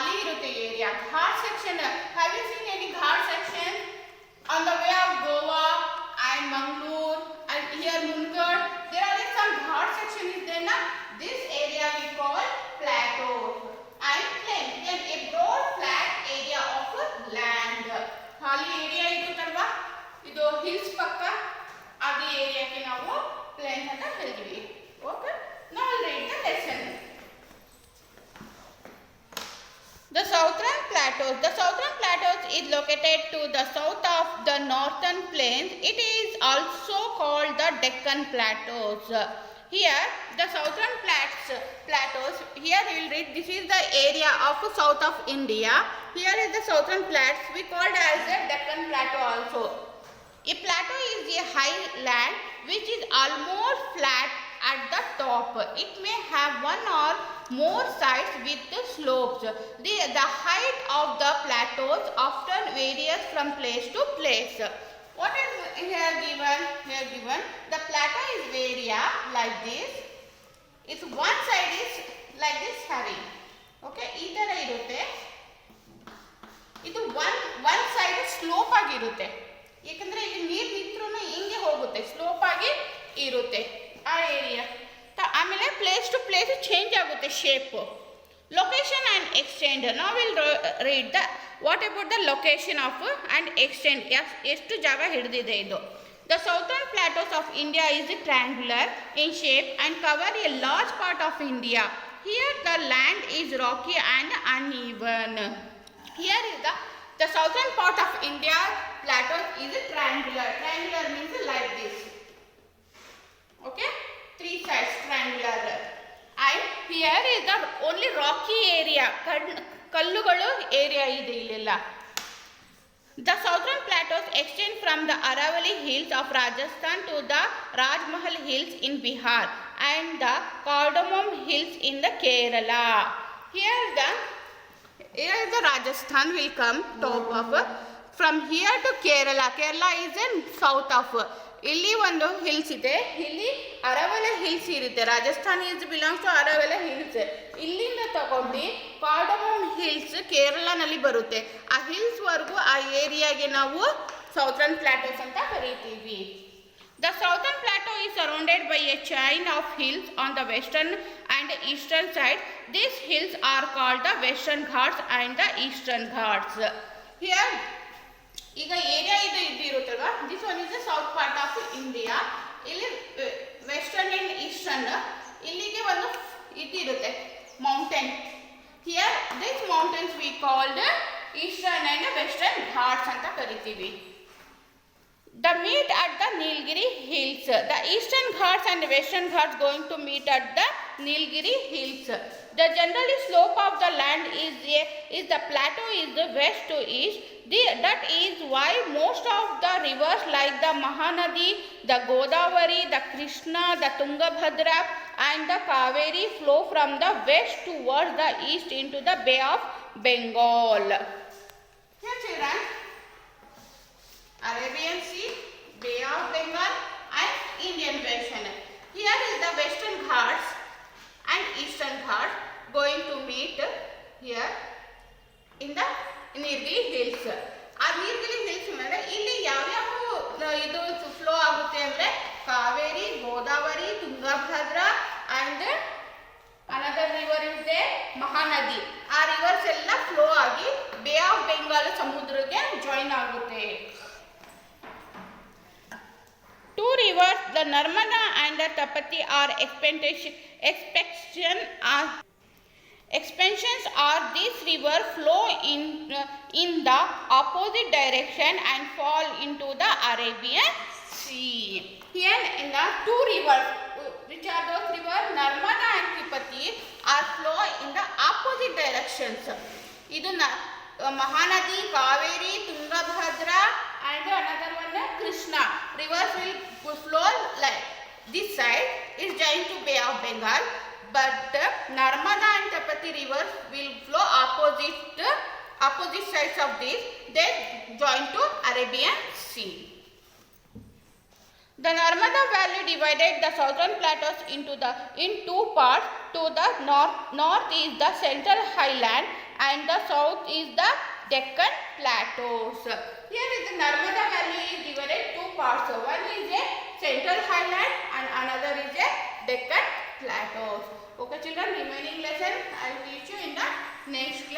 ಖಾಲಿ ಇರುತ್ತೆ ಏರಿಯಾ. Ghat section, have you seen any ghat section on the way of Goa and Mangalore and here Mungar? There are some ghat section is there na. This area we call plateau and plain. Then a broad flat area of land. ಖಾಲಿ area ಇರುತ್ತಲ್ವಾ, ಇದು hills ಪಕ್ಕ, ಅದು ಏರಿಯಾಕ್ಕೆ ನಾವು plane ಅಂತ ಹೇಳ್ತೀವಿ. Okay, now I'll read the lesson. The southern plateaus. The southern plateaus is located to the south of the northern plains. It is also called the Deccan Plateaus. Here, the southern plateaus. Here we will read. This is the area of south of India. Here is the southern plateaus. We called as the Deccan Plateau also. A plateau is a high land which is almost flat at the top. It may have one or more sides with slopes. The height of the plateaus often varies from place to place. What is here given? Here given the plateau is area like this. Its one side is like this having. Okay, ಈ ತರ ಇರುತ್ತೆ. ಇದು one side slope ಆಗಿರುತ್ತೆ. ಯಾಕಂದ್ರೆ ಇಲ್ಲಿ ನೀರು ನಿಂತ್ರೂ ಹಿಂಗೆ ಹೋಗುತ್ತೆ, ಸ್ಲೋಪ್ ಆಗಿ ಇರುತ್ತೆ ಆ ಏರಿಯಾ. ಆಮೇಲೆ ಪ್ಲೇಸ್ ಟು ಪ್ಲೇಸ್ ಚೇಂಜ್ ಆಗುತ್ತೆ ಶೇಪ್. Location and extend. ನಾವು will read the what about the location of and extend. ಎಷ್ಟು ಜಾಗ ಹಿಡಿದಿದೆ ಇದು. The southern plateaus of India is triangular in shape and cover a large part of India. Here the land is rocky and uneven. Here is the southern part of India plateau is triangular. Triangular means like this. Okay, three sides triangular. And here is the only rocky area. Kallugalu area ide illella. The southern plateaus extend from the Aravalli hills of Rajasthan to the Rajmahal hills in Bihar and the Cardamom hills in the Kerala. Here is the Rajasthan will come top of. From here to Kerala. Kerala is in south of. ಇಲ್ಲಿ ಒಂದು hills ಇದೆ, ಇಲ್ಲಿ Aravalli hills ಇರುತ್ತೆ. Rajasthan is belongs to Aravalli hills. ಇಲ್ಲಿಂದ ತಗೊಂಡು cardamom hills ಕೇರಳನಲ್ಲಿ ಬರುತ್ತೆ. ಆ hills ವರೆಗೂ ಆ ಏರಿಯಾಗೆ ನಾವು ಸೌಥರ್ನ್ ಪ್ಲಾಟೋಸ್ ಅಂತ ಕರೀತೀವಿ. The southern plateau is surrounded by a chain of hills on the western and eastern side. These hills are called the Western Ghats and the Eastern Ghats. Here, ಈಗ area ಇದು ಇರುತ್ತಲ್ವಾ, this one is the south part of India. ಇಲ್ಲಿ western and eastern, ಇಲ್ಲಿಗೆ ಒಂದು ಇದಿರುತ್ತೆ mountain. Here this mountains we called eastern and western Ghats ಅಂತ ಕರಿತೀವಿ. The meet at the Nilgiri hills. The eastern ghats and western ghats going to meet at the Nilgiri hills. The generally slope of the land is the plateau is the west to east. That is why most of the rivers like the Mahanadi, the Godavari, the Krishna, the Tungabhadra and the Kaveri flow from the west towards the east into the Bay of Bengal. Here children, Arabian Sea, Bay of Bengal and Indian Ocean. Here is the Western Ghats and Eastern Ghats going to meet here in the Nilgiri Hills. ಆ ನೀಲಗಿರಿ hills ಮೇಲೆ ಇಲ್ಲಿ ಯಾವ್ಯಾವ ಇದು flow ಆಗುತ್ತೆ ಅಂದರೆ Kaveri, Godavari, Tungabhadra and another river is there ಮಹಾನದಿ. ಆ reverse ಎಲ್ಲ flow ಆಗಿ ಬೇ ಆಫ್ ಬೆಂಗಾಲ್ ಸಮುದ್ರಕ್ಕೆ ಜಾಯಿನ್ ಆಗುತ್ತೆ. Two rivers, the Narmada and the Tapati, are expansions are these rivers flow in the opposite direction and fall into the Arabian Sea. Here in the two rivers, which are those rivers, Narmada and Tapati, are flow in the opposite directions. Idu Mahanadi, Kaveri, Tungabhadra and another one Krishna. Rivers will flow like this side is joined to Bay of Bengal, but Narmada and Tapati rivers will flow opposite sides of this. They join to Arabian Sea. The Narmada Valley divided the southern plateaus in two parts. To the north is the central highland and the south is the Deccan Plateaus. Here is the Narmada Valley is divided two parts. One is a central highland and another is a Deccan Plateaus. Okay children, remaining lesson I will teach you in the next class.